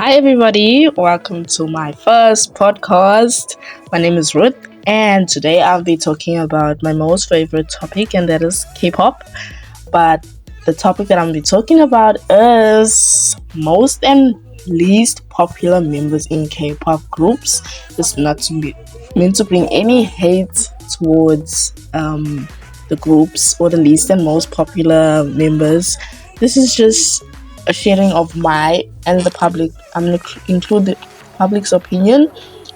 Hi, everybody. Welcome to my first podcast. My name is Ruth, and today I'll be talking about my most favorite topic, and that is K-pop. But the topic that I'll be talking about is most and least popular members in K-pop groups. It's not to be meant to bring any hate towards the groups or the least and most popular members. This is just a sharing of my and the public. I'm gonna include the public's opinion.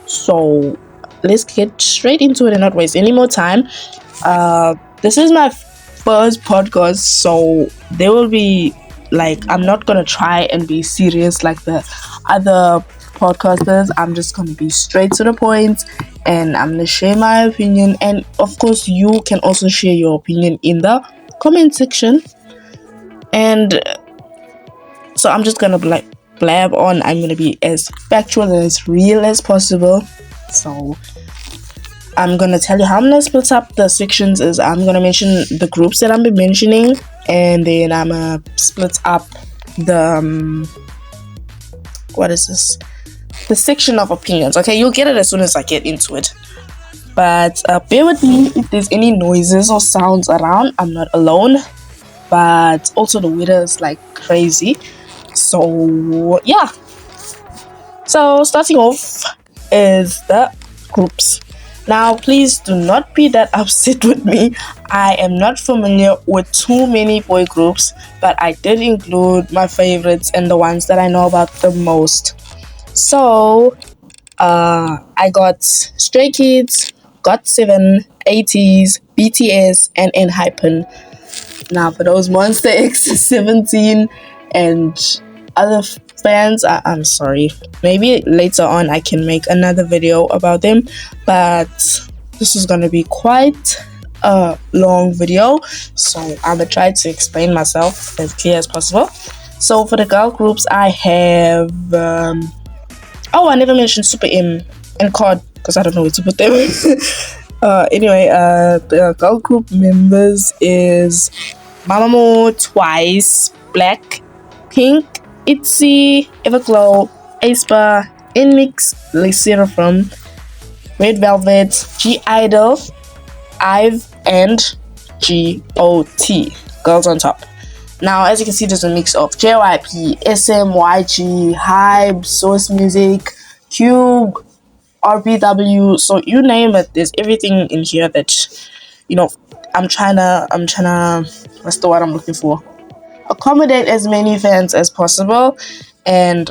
So let's get straight into it and not waste any more time. This is my first podcast, so there will be I'm not gonna try and be serious like the other podcasters. I'm just gonna be straight to the point and I'm gonna share my opinion, and of course you can also share your opinion in the comment section. And so I'm just gonna blab on. I'm gonna be as factual and as real as possible. So I'm gonna tell you how I'm gonna split up the sections. Is I'm gonna mention the groups that I'm mentioning, and then I'm gonna split up the what is this? The section of opinions. Okay, you'll get it as soon as I get into it. But bear with me if there's any noises or sounds around. I'm not alone, but also the weather is crazy. So yeah. So starting off is the groups. Now please do not be that upset with me. I am not familiar with too many boy groups, but I did include my favorites and the ones that I know about the most. So I got Stray Kids, GOT7, 80s, BTS, and enhypen. Now for those Monster X, 17, and other fans, I'm sorry. Maybe later on I can make another video about them, but this is gonna be quite a long video, so I'm gonna try to explain myself as clear as possible. So for the girl groups, I have I never mentioned Super M and COD because I don't know where to put them. Anyway, the girl group members is Mamamoo, Twice, Black, Pink, ITZY, Everglow, aespa, Nmix, Le Seraphim, Red Velvet, G-Idol, IVE, and GOT, Girls on Top. Now, as you can see, there's a mix of JYP, SM, YG, HYBE, Source Music, Cube, RBW, so you name it, there's everything in here that, I'm trying to, what's the word I'm looking for? Accommodate as many fans as possible. And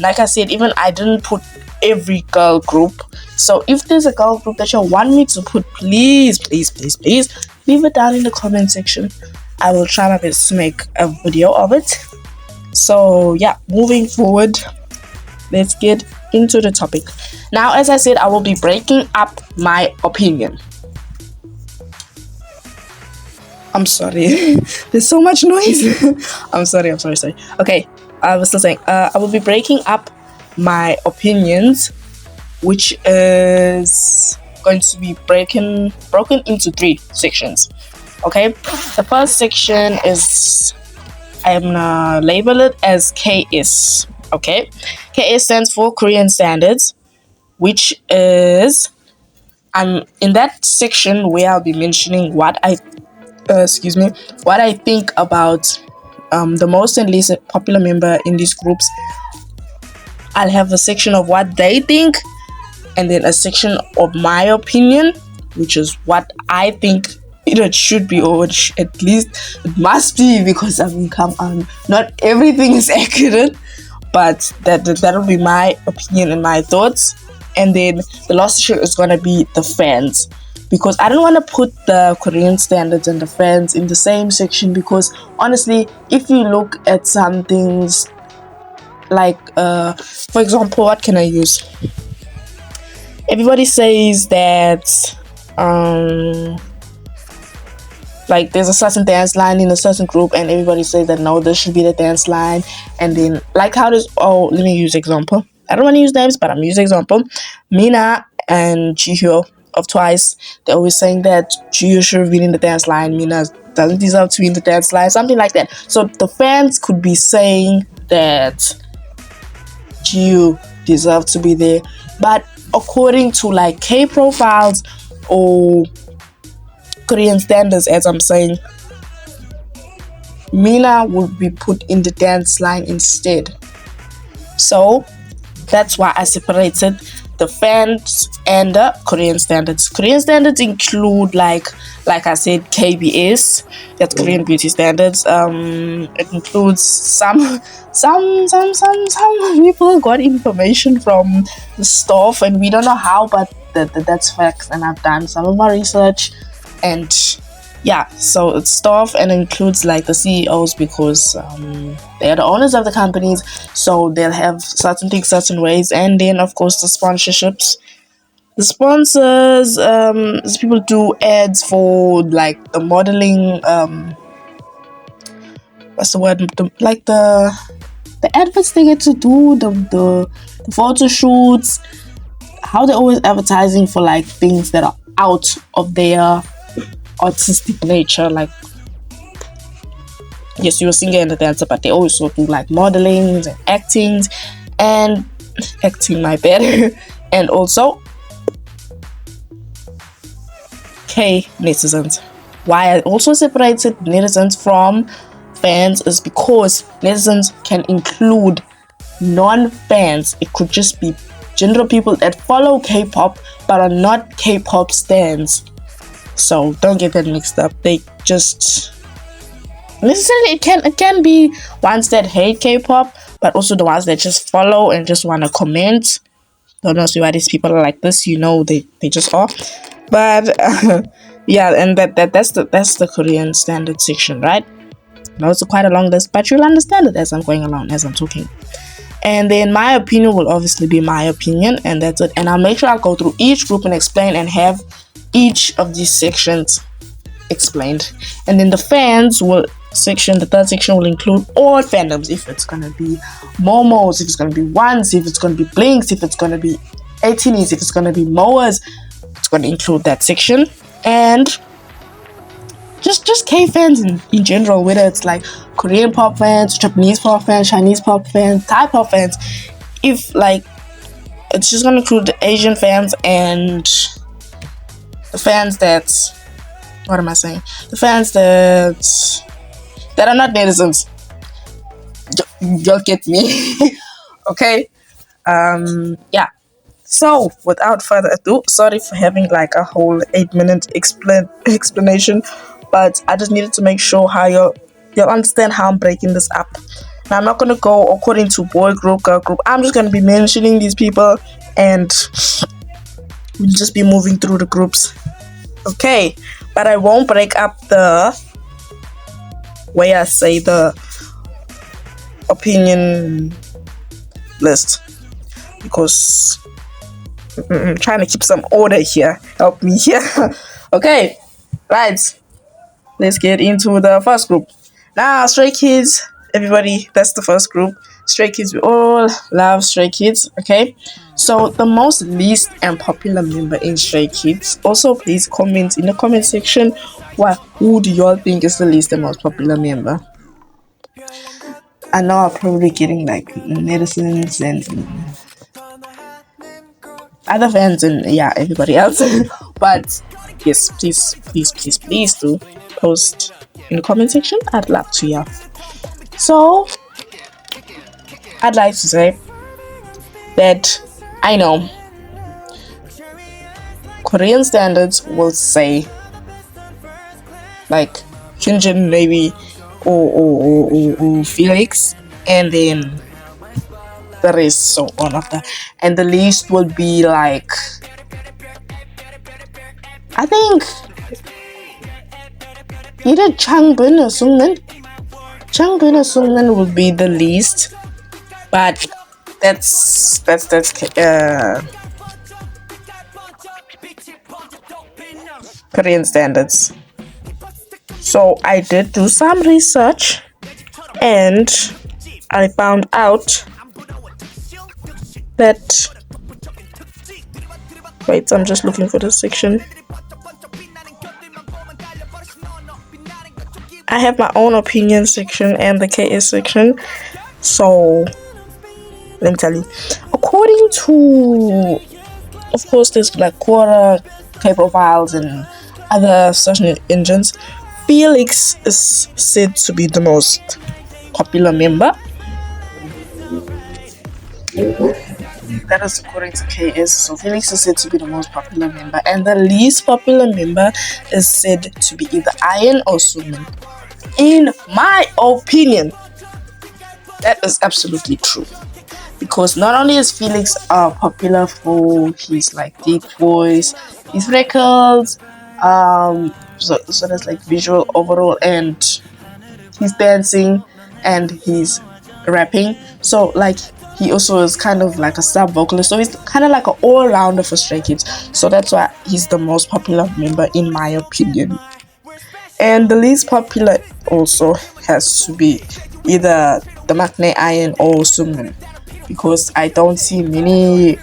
like I said, even I didn't put every girl group. So if there's a girl group that you want me to put, please leave it down in the comment section. I will try my best to make a video of it. So yeah, moving forward, let's get into the topic. Now, as I said, I will be breaking up my opinion. I'm sorry. There's so much noise. I'm sorry. Okay, I was still saying, I will be breaking up my opinions, which is going to be broken into 3 sections. Okay, the first section is, I'm gonna label it as KS. Okay, KS stands for Korean Standards, which is, I'm in that section where I'll be mentioning what I think about the most and least popular member in these groups. I'll have a section of what they think, and then a section of my opinion, which is what I think it should be, or at least it must be, because come on, not everything is accurate, but that'll be my opinion and my thoughts. And then the last section is gonna be the fans, because I don't want to put the Korean standards and the fans in the same section, because honestly, if you look at some things for example, what can I use? Everybody says that there's a certain dance line in a certain group, and everybody says that no, this should be the dance line. And then let me use example. I don't want to use names, but I'm using example. Mina and Jihyo of Twice, they're always saying that Jihyo should have been in the dance line, Mina doesn't deserve to be in the dance line, something like that. So the fans could be saying that you deserve to be there. But according to like K profiles or Korean standards, as I'm saying, Mina would be put in the dance line instead. So that's why I separated the fans and the Korean standards. Korean standards include like I said, KBS, that's Korean beauty standards. It includes some people got information from the staff, and we don't know how, but that's facts. And I've done some of my research, and yeah, so it's staff and includes like the CEOs, because they are the owners of the companies, so they'll have certain things certain ways. And then of course the sponsorships, the sponsors, these people do ads for like the modeling, what's the word, the adverts they get to do, the photo shoots, how they're always advertising for like things that are out of their artistic nature. Like, yes, you're a singer and a dancer, but they also do like modeling and acting, my bad. And also K netizens. Why I also separated netizens from fans is because netizens can include non-fans. It could just be general people that follow K-pop but are not K-pop stans. So don't get that mixed up. They just necessarily, it can be ones that hate K-pop, but also the ones that just follow and just want to comment. Don't know why these people are like this. They just are. But yeah, and that's the Korean standard section, right? Now it's quite a long list, but you'll understand it as I'm going along, as I'm talking. And then my opinion will obviously be my opinion, and that's it. And I'll make sure I go through each group and explain and have each of these sections explained. And then the third section will include all fandoms. If it's gonna be Momos, if it's gonna be Ones, if it's gonna be Blinks, if it's gonna be 18s, if it's gonna be Moas, it's gonna include that section. And just K fans in general, whether it's like Korean pop fans, Japanese pop fans, Chinese pop fans, Thai pop fans. If like, it's just gonna include the Asian fans and the fans that, what am I saying? The fans that are not netizens. You'll get me. Okay. Yeah. So without further ado, sorry for having like a whole 8-minute explanation, but I just needed to make sure how you'll understand how I'm breaking this up. Now I'm not gonna go according to boy group, girl group. I'm just gonna be mentioning these people, and we'll just be moving through the groups. Okay, but I won't break up the way I say the opinion list, because I'm trying to keep some order here. Help me here. Okay, right. Let's get into the first group. Now, Stray Kids, everybody, that's the first group. Stray Kids, we all love Stray Kids, okay? So, the most least and popular member in Stray Kids, also please comment in the comment section, who do y'all think is the least and most popular member? I know I'm probably getting like netizens and other fans and yeah, everybody else. But yes, please do post in the comment section. I'd love to hear. So I'd like to say that I know Korean standards will say like Hyunjin maybe or Felix, and then the rest, so on after. And the least will be like, I think either Changbin or Sungmin. Changbin or Sungmin will be the least, but that's Korean standards. So I did do some research, and I found out that, wait, I'm just looking for this section. I have my own opinion section and the KS section. So let me tell you. According to, of course, there's like Quora, K profiles, and other search engines. Felix is said to be the most popular member. That is according to KS. So Felix is said to be the most popular member, and the least popular member is said to be either Iron or Suman. In my opinion, that is absolutely true. Because not only is Felix popular for his like deep voice, his freckles, so that's like visual overall, and he's dancing and he's rapping. So like he also is kind of like a sub vocalist. So he's kind of like an all rounder for Stray Kids. So that's why he's the most popular member in my opinion. And the least popular also has to be either the Maknae Iron or Sungmin, because I don't see many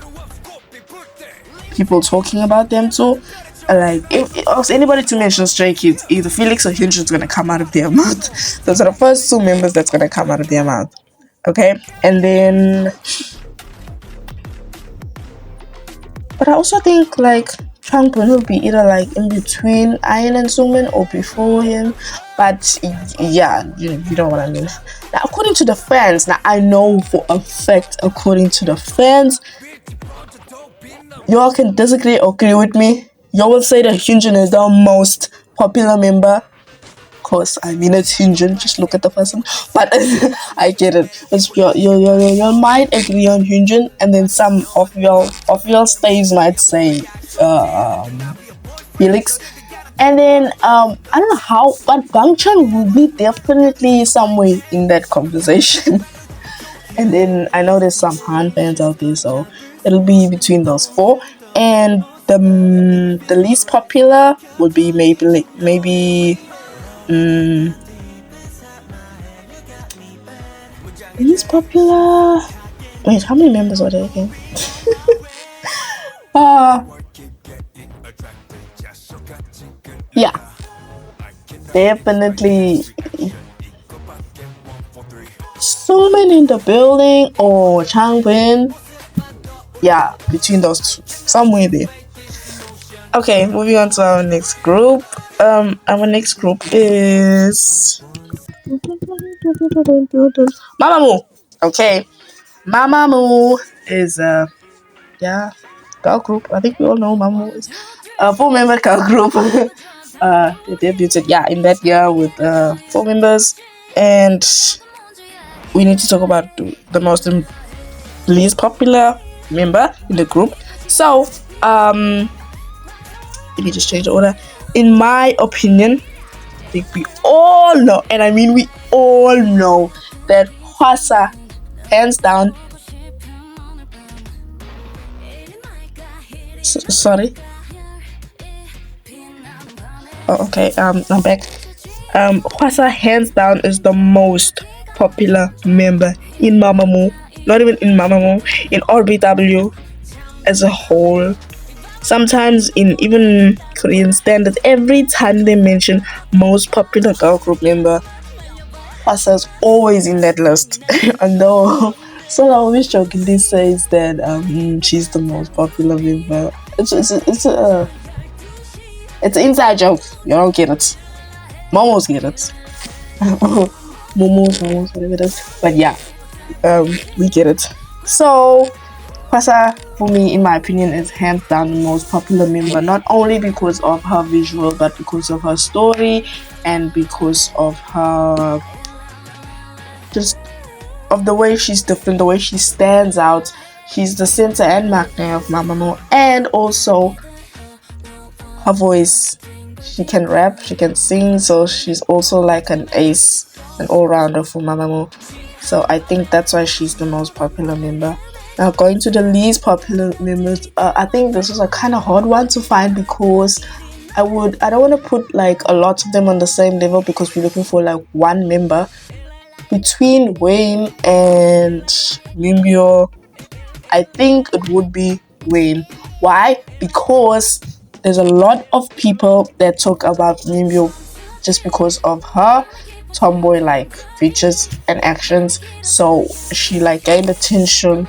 people talking about them too. Like, if it asks anybody to mention Stray Kids, either Felix or Hyunjin's gonna come out of their mouth. Those are the first two members that's gonna come out of their mouth. Okay, and then, but I also think like Changbin will be either like in between Iron and Sungmin or before him. But yeah, you know what I mean. Now, according to the fans, now I know for a fact, according to the fans, y'all can disagree or agree with me. Y'all will say that Hyunjin is the most popular member. Of course, I mean it's Hyunjin. Just look at the person. But I get it. You might agree on Hyunjin, and then some of your stays might say Felix. And then I don't know how, but Bangchan will be definitely somewhere in that conversation. And then I know there's some Han fans out there, so it'll be between those four. And the least popular would be maybe least popular. Wait, how many members are there again? Yeah, definitely Suman in the building or Changbin. Yeah, between those two, somewhere there. Okay, moving on to our next group. Our next group is Mamamoo. Okay, Mamamoo is girl group. I think we all know Mamamoo is a 4-member girl group. They debuted in that year with 4 members, and we need to talk about the most least popular member in the group. So let me just change the order. In my opinion, I think we all know, and I mean we all know, that Hwasa, hands down. Sorry. Oh, okay. I'm back. Hwasa, hands down, is the most popular member in Mamamoo. Not even in Mamamoo, in RBW as a whole. Sometimes in even Korean standards, every time they mention most popular girl group member, Hwasa is always in that list. And though so I always jokingly says that she's the most popular member. It's an inside joke. You don't get it. Momos get it. Momos, whatever it is. But yeah, we get it. So Hwasa, for me, in my opinion, is hands down the most popular member, not only because of her visual, but because of her story and because of her just of the way she's different, the way she stands out. She's the center and magnet of Mamamoo, and also her voice. She can rap, she can sing, so she's also like an ace, an all-rounder for Mamamoo. So I think that's why she's the most popular member. Now, going to the least popular members, I think this was a kind of hard one to find, because I don't want to put like a lot of them on the same level, because we're looking for like one member. Between Wayne and Mimbyo, I think it would be Wayne. Why? Because there's a lot of people that talk about Mimbyo just because of her tomboy like features and actions, so she like gained attention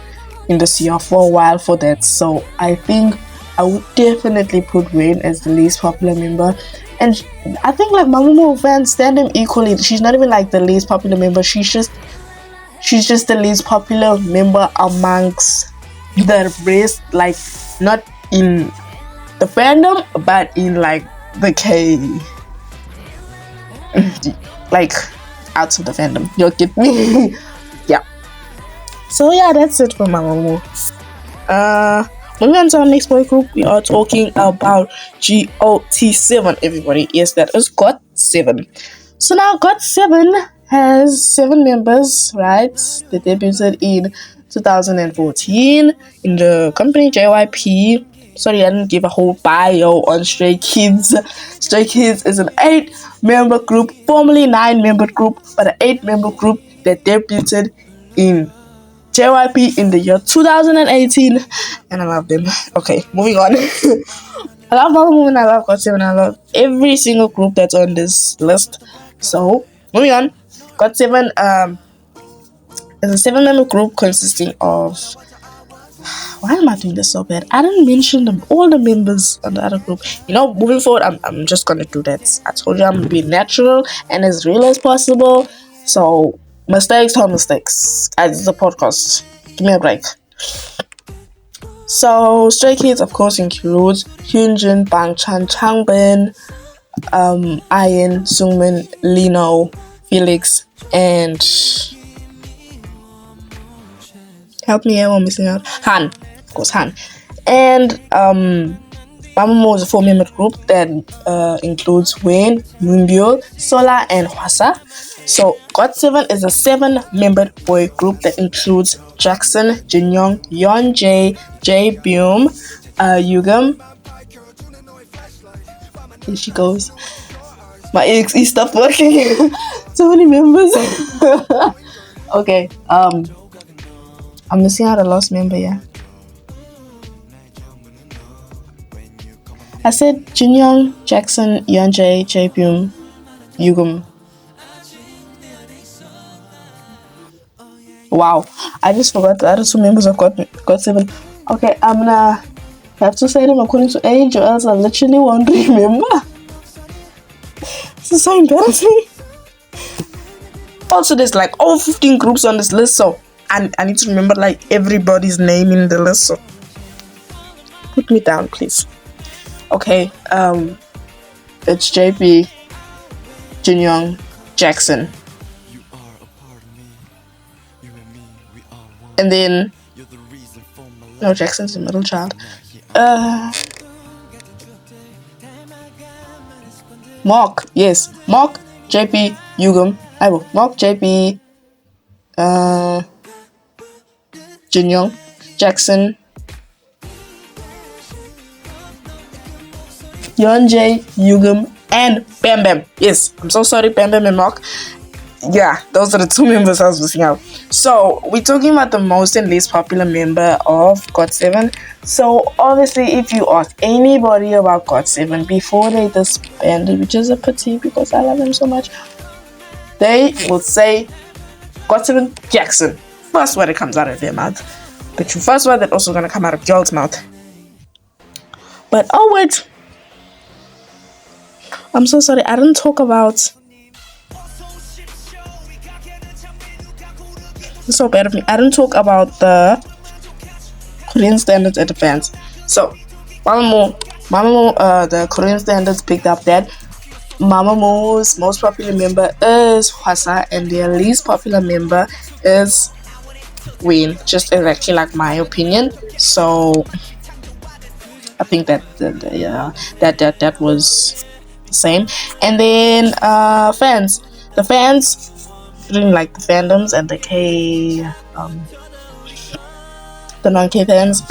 in the CR for a while for that. So I think I would definitely put Wayne as the least popular member. And I think like Mamamoo fans stand him equally. She's not even like the least popular member. She's just the least popular member amongst the rest, like not in the fandom, but in like the K, like out of the fandom. You'll get me? Yeah. So yeah, that's it for Mamamoo. Moving on to our next boy group, we are talking about GOT7. Everybody, yes, that is GOT7. So now GOT7 has 7 members, right? They debuted in 2014 in the company JYP. Sorry, I didn't give a whole bio on Stray Kids. Stray Kids is an 8-member group, formerly 9-member group, but an 8-member group that debuted in JYP in the year 2018, and I love them. Okay, moving on. I love Mamamoo and I love GOT7. I love every single group that's on this list. So, moving on. GOT7 is a 7-member group consisting of. Why am I doing this so bad? I didn't mention them, all the members on the other group. Moving forward, I'm just gonna do that. I told you I'm gonna be natural and as real as possible. So, mistakes are mistakes. As it's a podcast. Give me a break. So, Stray Kids, of course, includes Hyunjin, Bangchan, Changbin, Ian, Sungmin, Lino, Felix, and help me, I'm missing out. Han, of course, Han. And Mamamoo is a 4-member group that includes Wayne, Moonbyul, Sola, and Hwasa. So GOT7 is a 7-member boy group that includes Jackson, Jinyoung, Yeonjae, Jaebyum, Yugam. Here she goes. My EXE stopped working. So many members. Okay. I'm missing out a lost member, yeah. I said Jinyoung, Jackson, Yeonjae, Jaebyum, Yugam. Wow, I just forgot the other 2 members of GOT7. Okay, I'm gonna have to say them according to age, or else I literally won't remember. This is so embarrassing. Also, there's like over 15 groups on this list, so I need to remember like everybody's name in the list. So put me down, please. Okay, it's JP, Jinyoung, Jackson. And then, no, Jackson's the middle child. Mark, yes. Mark, JP, Yugam. Mark, JP, Jinyoung, Jackson, Yeonjae, Yugam, and Bam Bam. Yes, I'm so sorry, Bam Bam and Mark. Yeah, those are the 2 members I was missing out. So, we're talking about the most and least popular member of GOT7. So, obviously, if you ask anybody about GOT7 before they disbanded, which is a pity because I love them so much, they will say GOT7 Jackson. First word that comes out of their mouth. The first word that's also going to come out of Joel's mouth. But, oh wait. I'm so sorry, I didn't talk about... It's so bad of me. I didn't talk about the Korean standards at the fans. So, Mamamoo, the Korean standards picked up that Mamamoo's most popular member is Hwasa and their least popular member is Wayne. Just exactly like my opinion. So, I think that was the same. And then fans. The fans didn't like the fandoms and the non-K fans.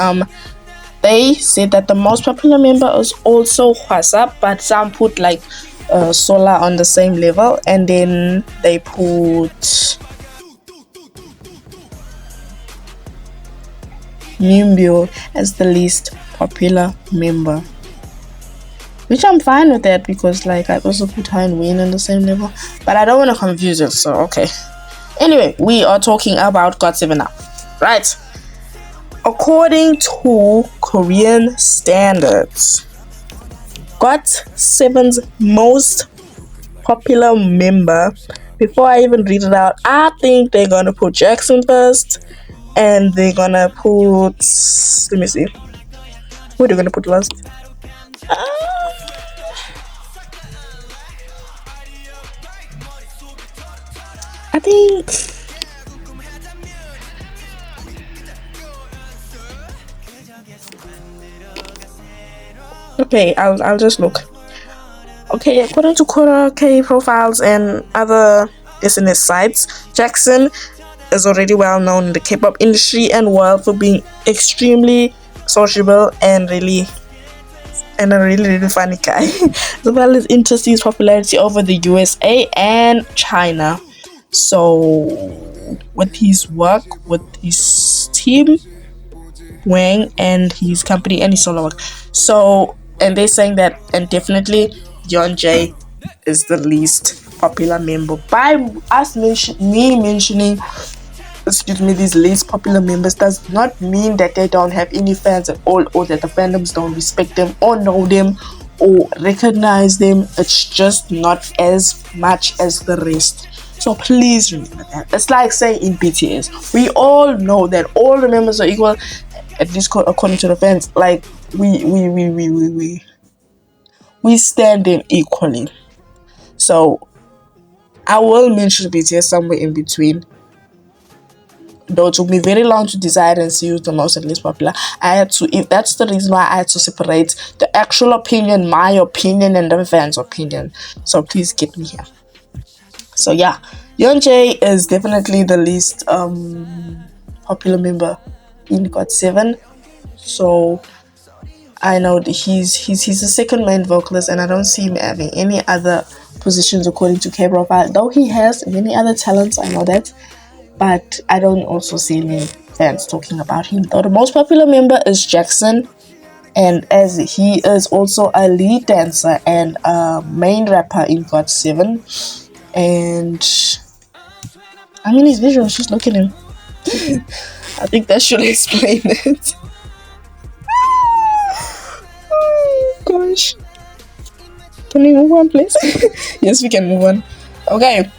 They said that the most popular member is also Hwasa, but some put like Sola on the same level, and then they put Moonbyul as the least popular member. which I'm fine with that because like I also put her and Wayne on the same level, but I don't want to confuse it. So okay. Anyway, we are talking about GOT7 now, right? According to Korean standards, GOT7's most popular member. Before I even read it out, I think they're gonna put Jackson first, and they're gonna put. Let me see. Who are they gonna put last? I think. Okay, I'll just look. Okay, according to Quora K profiles and other SNS sites, Jackson is already well known in the K-pop industry and world for being extremely sociable and a really funny guy, as well as interest his popularity over the USA and China. So, with his work, with his team, Wang, and his company and his solo work. So, and they're saying that, and definitely Yeonjae is the least popular member. By us mentioning these least popular members does not mean that they don't have any fans at all, or that the fandoms don't respect them or know them or recognize them. It's just not as much as the rest. So please remember that. It's like saying in BTS, we all know that all the members are equal, at least according to the fans. Like we stand them equally. So I will mention BTS somewhere in between. Though it took me very long to decide and see who's the most and least popular. I had to, if that's the reason why I had to separate the actual opinion, my opinion, and the fans' opinion. So please get me here. So yeah, Yeonjae is definitely the least popular member in GOT7. So I know that he's the second main vocalist, and I don't see him having any other positions according to K-Profile. Though he has many other talents, I know that. But I don't also see many fans talking about him. Though the most popular member is Jackson, and as he is also a lead dancer and a main rapper in GOT7. And I mean his visuals, just look at him. I think that should explain it. Oh gosh. Can we move on, please? Yes, we can move on. Okay.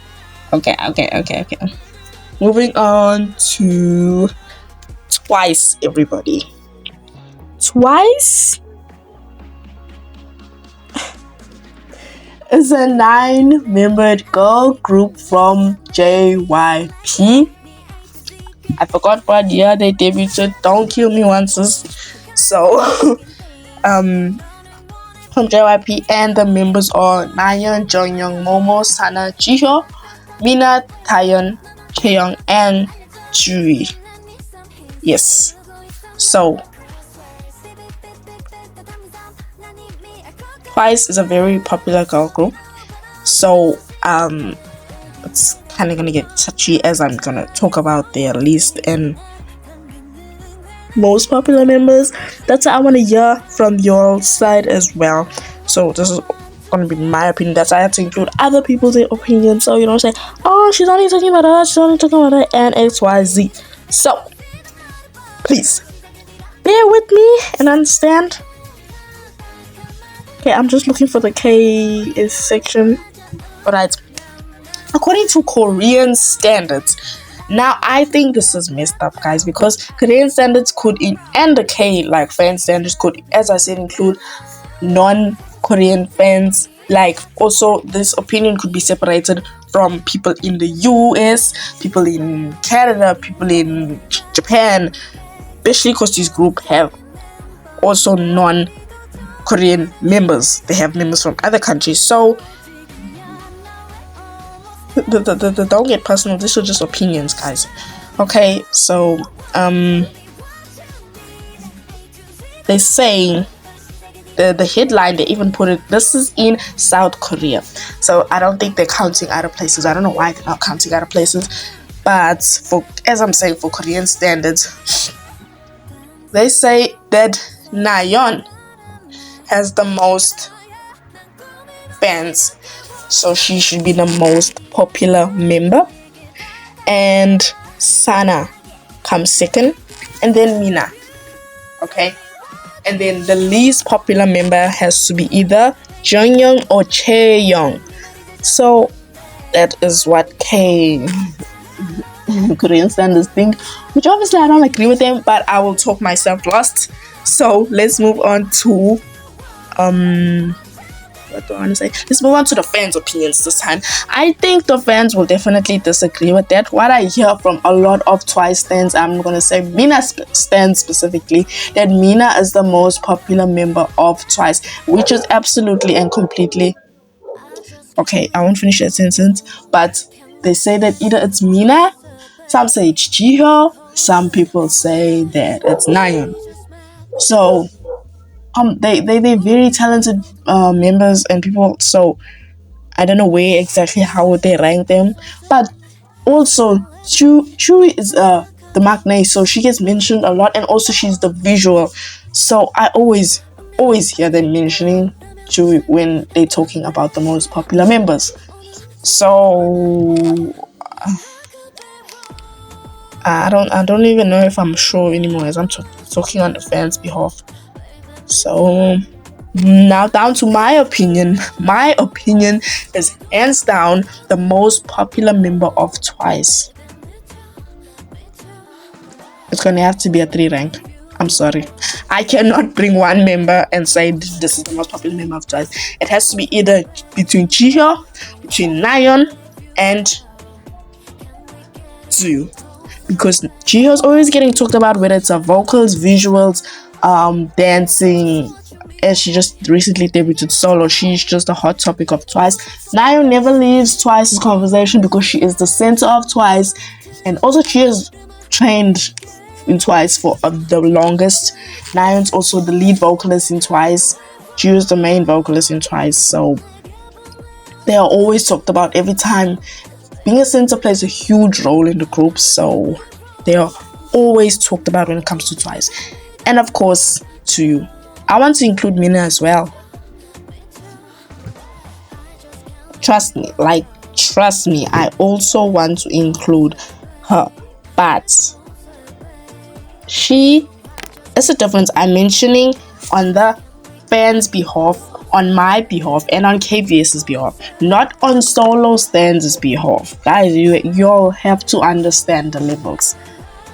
Moving on to Twice, everybody. Twice is a 9-membered girl group from JYP. I forgot what year they debuted. Don't kill me once. So, from JYP, and the members are Nayeon, Jonghyun, Momo, Sana, Jihyo, Mina, Taeyeon, Chaeyoung, and Juri. Yes. So Twice is a very popular girl group. So it's kind of gonna get touchy as I'm gonna talk about their least and most popular members. That's what I want to hear from your side as well. So this is gonna be my opinion. That's why I had to include other people's opinions. So you don't say, oh, she's only talking about her, and XYZ. So please bear with me and understand. Okay, I'm just looking for the K section. Alright. According to Korean standards, now I think this is messed up, guys, because Korean standards could and the K like fan standards could, as I said, include non-Korean fans. Like also this opinion could be separated from people in the US, people in Canada, people in Japan, especially because this group have also non-Korean members. They have members from other countries. So don't get personal. These are just opinions, guys. Okay, so they say the headline, they even put it, this is in South Korea. So I don't think they're counting other places. I don't know why they're not counting other places. But as I'm saying, for Korean standards, they say that Nayeon has the most fans. So she should be the most popular member. And Sana comes second. And then Mina. Okay? And then the least popular member has to be either Jonghyun or Chaeyoung. So that is what Korean standards think, which obviously I don't agree with them, but I will talk myself lost. So let's move on to what do I want to say? Let's move on to the fans' opinions this time. I think the fans will definitely disagree with that. What I hear from a lot of Twice stands, I'm gonna say Mina stands specifically, that Mina is the most popular member of Twice, which is absolutely and completely okay. I won't finish that sentence, but they say that either it's Mina, some say it's Jihyo, some people say that it's Nayeon. So they're very talented members and people. So I don't know where exactly how would they rank them, but also Chewie is the Maknae, so she gets mentioned a lot, and also she's the visual. So I always hear them mentioning Chewie when they're talking about the most popular members. So I don't even know if I'm sure anymore as I'm talking on the fans' behalf. So now down to my opinion. My opinion is hands down the most popular member of Twice. It's gonna have to be a 3 rank. I'm sorry. I cannot bring one member and say this is the most popular member of Twice. It has to be either between Jihyo, between Nayeon, and Tzu. Because Jihyo is always getting talked about, whether it's her vocals, visuals, dancing. As she just recently debuted solo, she's just a hot topic of Twice. Nayeon never leaves Twice's conversation because she is the center of Twice, and also she has trained in Twice for the longest. Nayeon's also the lead vocalist in Twice. She was the main vocalist in Twice, so they are always talked about every time. Being a center plays a huge role in the group, so they are always talked about when it comes to Twice. And of course, I want to include Mina as well. Trust me, I also want to include her. But she is a difference. I'm mentioning on the fans' behalf, on my behalf, and on KVS's behalf, not on solo stands' behalf. Guys, you'll have to understand the levels.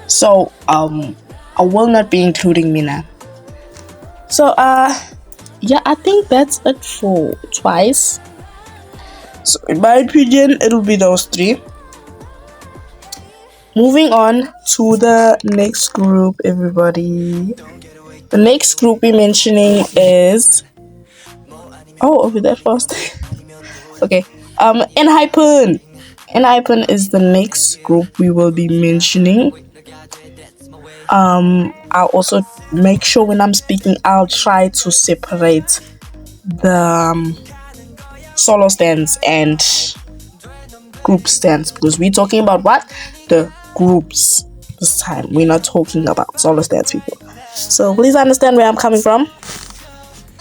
So I will not be including Mina. So yeah, I think that's it for Twice. So in my opinion, it'll be those 3. Moving on to the next group, everybody. The next group we're mentioning is over that fast. Okay. enhypen. enhypen is the next group we will be mentioning. I'll also make sure when I'm speaking, I'll try to separate the solo stands and group stands, because we're talking about what? The groups this time. We're not talking about solo stands, people. So please understand where I'm coming from.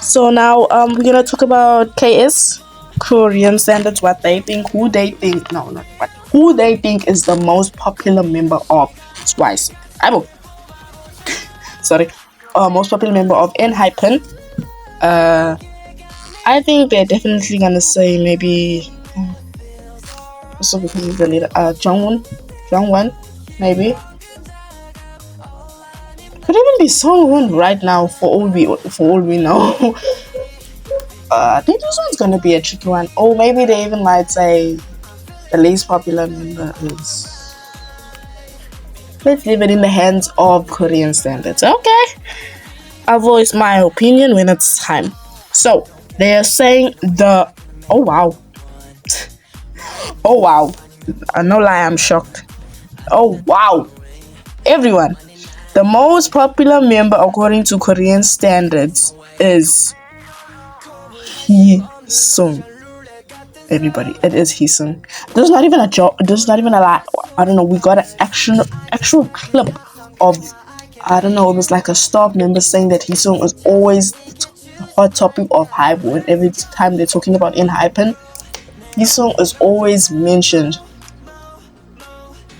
So now we're gonna talk about KS, Korean standards, what they think, who they think is the most popular member of Twice. Most popular member of enhypen. I think they're definitely gonna say maybe also because he's the leader, Jongwon, maybe. Could even be Songwon right now for all we know. I think this one's gonna be a tricky one. Or maybe they even might say the least popular member is. Let's leave it in the hands of Korean standards. Okay. I'll voice my opinion when it's time. So they are saying oh wow. No lie, I'm shocked. Oh wow. Everyone. The most popular member according to Korean standards is Hee-sung. Everybody, it is Hee-sung. There's not even a joke. There's not even a lie. I don't know. We got an actual clip of, I don't know, it was like a staff member saying that Hee-sung is always the hot topic of hype. When every time they're talking about enhypen, this song is always mentioned.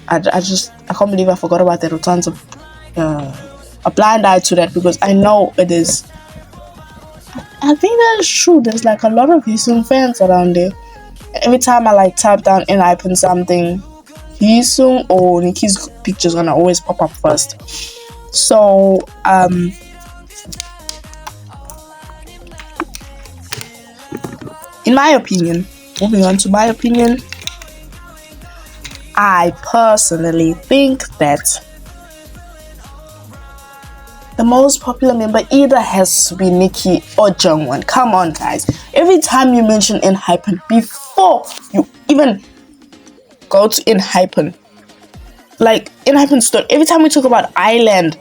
I can't believe I forgot about that. Tons of a blind eye to that, because I know it is. I think that's true. There's like a lot of Hisung fans around there. Every time I like type down enhypen something, Hisung or Nikki's picture's gonna always pop up first. So in my opinion, moving on to my opinion, I personally think that the most popular member either has to be Nikki or Jungwon. Come on, guys. Every time you mention enhypen, before you even go to enhypen, like enhypen story, every time we talk about Island,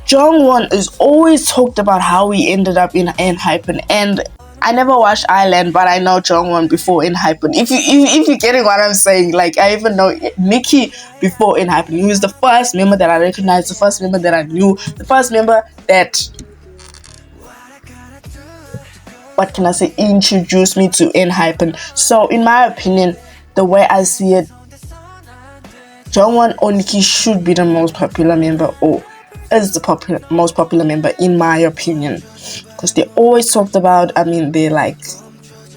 Jungwon is always talked about how he ended up in enhypen. And I never watched Island, but I know Jungwon before enhypen. If you're getting what I'm saying, like I even know Nikki before enhypen. He was the first member that I recognized, the first member that I knew, the first member that, what can I say, introduced me to enhypen. So in my opinion, the way I see it, Jungwon or Nikki should be the most popular member, or is the most popular member in my opinion, because they always talked about, I mean, they're like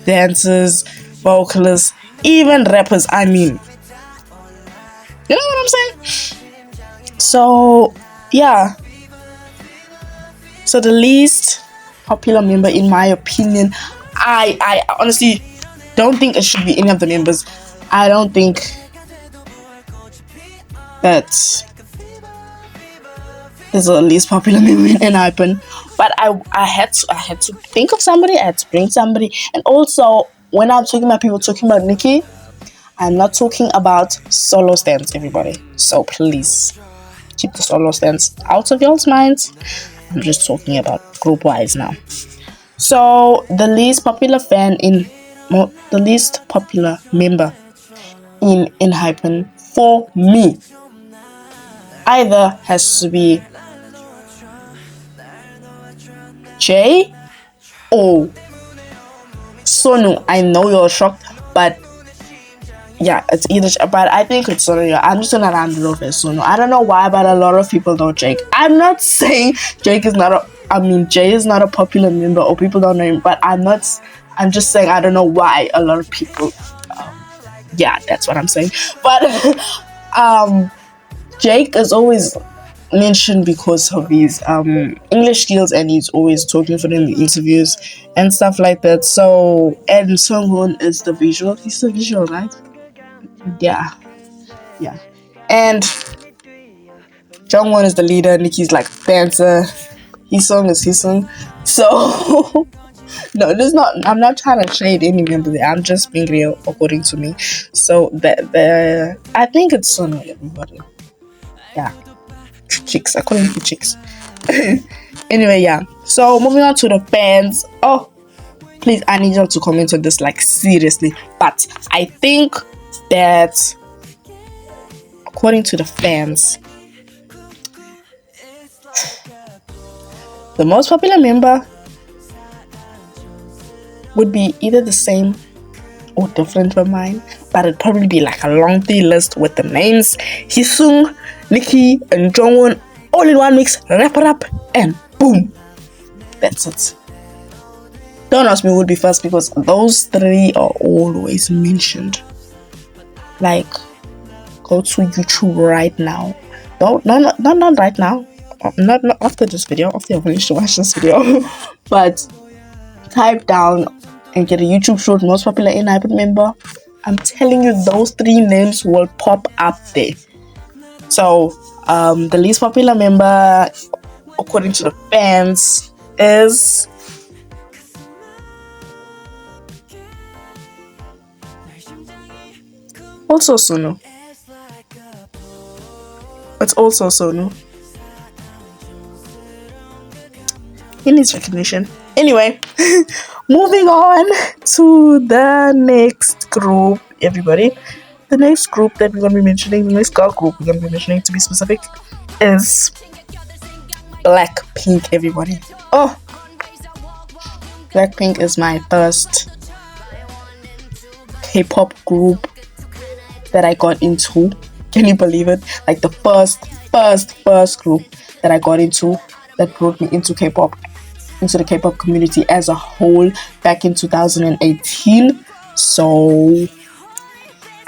dancers, vocalists, even rappers. I mean, you know what I'm saying? So yeah, so the least popular member in my opinion, I honestly don't think it should be any of the members. I don't think that is the least popular member in enhypen, but I had to think of somebody. I had to bring somebody. And also, when I'm talking about people talking about Nikki, I'm not talking about solo stands, everybody. So please keep the solo stands out of y'all's minds. I'm just talking about group wise now. So the least popular member in enhypen for me either has to be Jay or Sonu. I know you're shocked, but yeah, it's either. But I think it's Sonu. Yeah, I'm just gonna round it off as Sonu. I don't know why, but a lot of people know Jake. I'm not saying Jay is not a popular member or people don't know him, but I'm just saying I don't know why a lot of people. Yeah, that's what I'm saying. But Jake is always mentioned because of his English skills, and he's always talking for them in interviews and stuff like that. So, and Sunghoon is the visual. He's the visual, right? Yeah. And Jungwon is the leader. Nikki's like dancer. His song is his song. So no, there's not. I'm not trying to shade any member there. I'm just being real, according to me. So I think it's Sunu, everybody. Yeah. Chicks. I call them chicks. Anyway, yeah. So moving on to the fans. Oh, please, I need you to comment on this, like, seriously. But I think that according to the fans, the most popular member would be either the same or different from mine, but it'd probably be like a lengthy list with the names Hisung, Nikki, and Jungwon all in one mix, wrap it up, and boom, that's it. Don't ask me who would be first, because those three are always mentioned. Like, go to YouTube right now. Not right now. Not after this video. After you finish to watch this video, but type down and get a YouTube short most popular enhypen member. I'm telling you, those three names will pop up there. So the least popular member, according to the fans, is also Sonu. It's also Sonu. He needs recognition. Anyway, moving on to the next group, everybody. The next group that we're going to be mentioning, the next girl group we're going to be mentioning, to be specific, is Blackpink, everybody. Oh, Blackpink is my first K-pop group that I got into. Can you believe it? Like the first group that I got into that brought me into K-pop, into the K-pop community as a whole back in 2018. So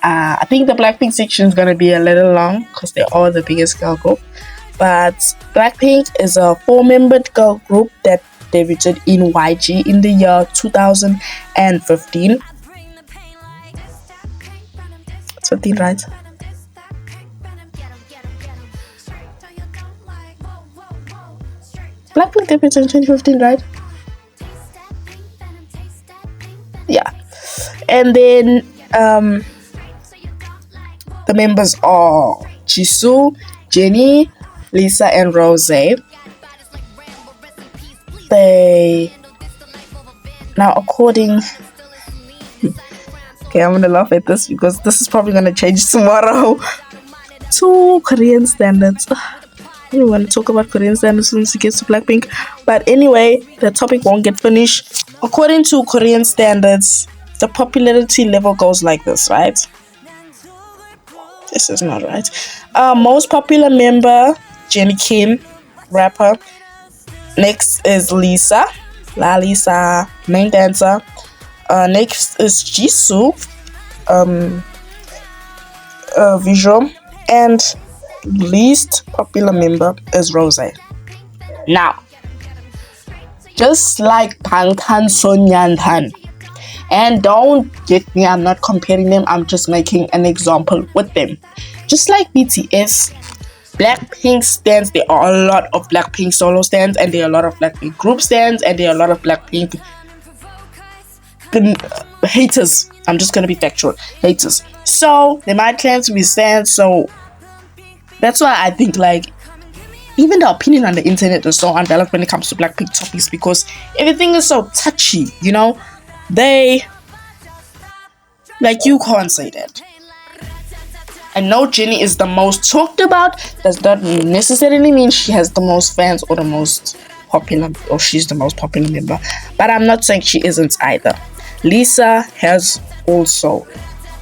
I think the Blackpink section is gonna be a little long because they are the biggest girl group. But Blackpink is a 4-membered girl group that debuted in YG in the year 2015. It's 15, right? Blackpink debuted in 2015, right? Yeah. And then the members are Jisoo, Jennie, Lisa, and Rose. According... Okay, I'm gonna laugh at this because this is probably gonna change tomorrow. To Korean standards. I don't want to talk about Korean standards once it gets to Blackpink. But anyway, the topic won't get finished. According to Korean standards, the popularity level goes like this, right? This is not right. Most popular member, Jennie Kim, rapper. Next is Lisa, main dancer. Next is Jisoo, visual. And least popular member is Rose. Now, just like Bangtan Sonyeondan, and don't get me, I'm not comparing them, I'm just making an example with them. Just like BTS, Blackpink stands, there are a lot of Blackpink solo stands, and there are a lot of Blackpink group stands, and there are a lot of Blackpink haters. I'm just gonna be factual, haters. So they might claim to be stands, so that's why I think like even the opinion on the internet is so unbalanced when it comes to Blackpink topics, because everything is so touchy, you know. They, like, you can't say that. I know Jennie is the most talked about, does not necessarily mean she has the most fans or the most popular, or she's the most popular member, but I'm not saying she isn't either. Lisa has also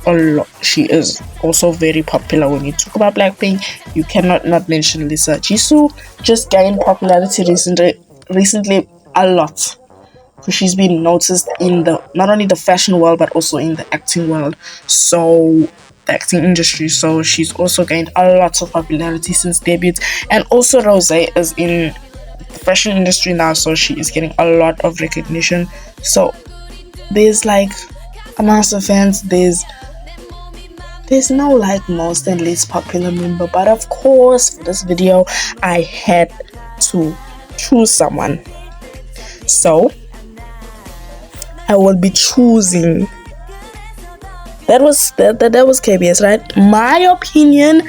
a lot. She is also very popular. When you talk about Blackpink, you cannot not mention Lisa. Jisoo just gained popularity recently a lot, because she's been noticed in the not only the fashion world but also in the acting world, so the acting industry. So she's also gained a lot of popularity since debut. And also Rose is in the fashion industry now, so she is getting a lot of recognition. So there's like amongst the fans, there's no like most and least popular member, but of course for this video I had to choose someone, so I will be choosing. That was KBS, right? My opinion,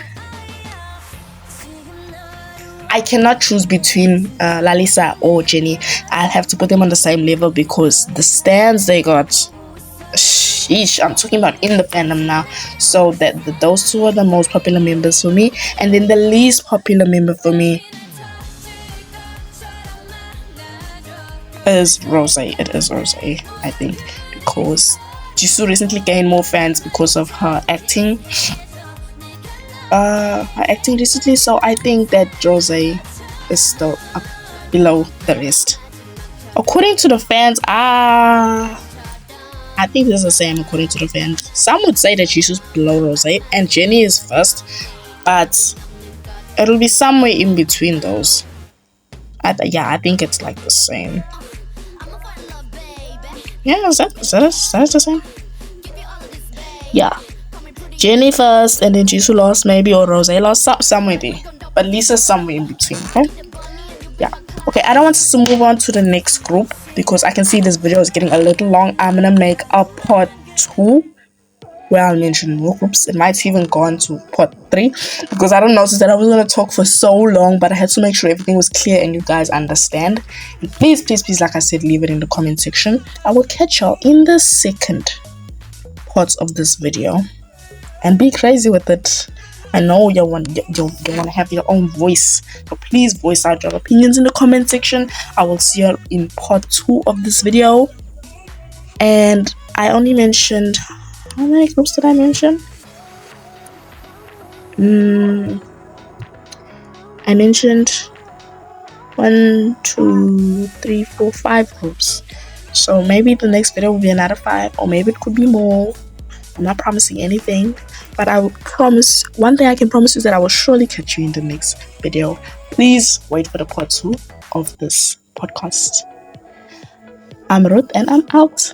I cannot choose between Lalisa or Jennie. I'll have to put them on the same level because the stands they got, sheesh, I'm talking about in the fandom now. So that those two are the most popular members for me, and then the least popular member for me is Rose. It is Rose, I think, because Jisoo recently gained more fans because of her acting. Recently, so I think that Rose is still up below the rest. According to the fans, I think this is the same according to the fans. Some would say that Jisoo's below Rose and Jennie is first, but it'll be somewhere in between those. I think it's like the same. Yeah, is that the same? Yeah. Jennie first, and then Jisoo lost maybe, or Rose lost, somewhere there. But Lisa's somewhere in between, okay? Yeah. Okay, I don't want us to move on to the next group because I can see this video is getting a little long. I'm gonna make a part 2 where I'll mention more groups. It might even go on to part 3 because I don't notice that I was gonna talk for so long, but I had to make sure everything was clear and you guys understand. And please, like I said, leave it in the comment section. I will catch y'all in the second part of this video and be crazy with it. I know you want to have your own voice, so please voice out your opinions in the comment section. I will see you in part 2 of this video. And I only mentioned, how many groups did I mention? I mentioned 1, 2, 3, 4, 5 groups. So maybe the next video will be another 5, or maybe it could be more. I'm not promising anything, but I will promise, one thing I can promise is that I will surely catch you in the next video. Please wait for the part 2 of this podcast. I'm Ruth and I'm out.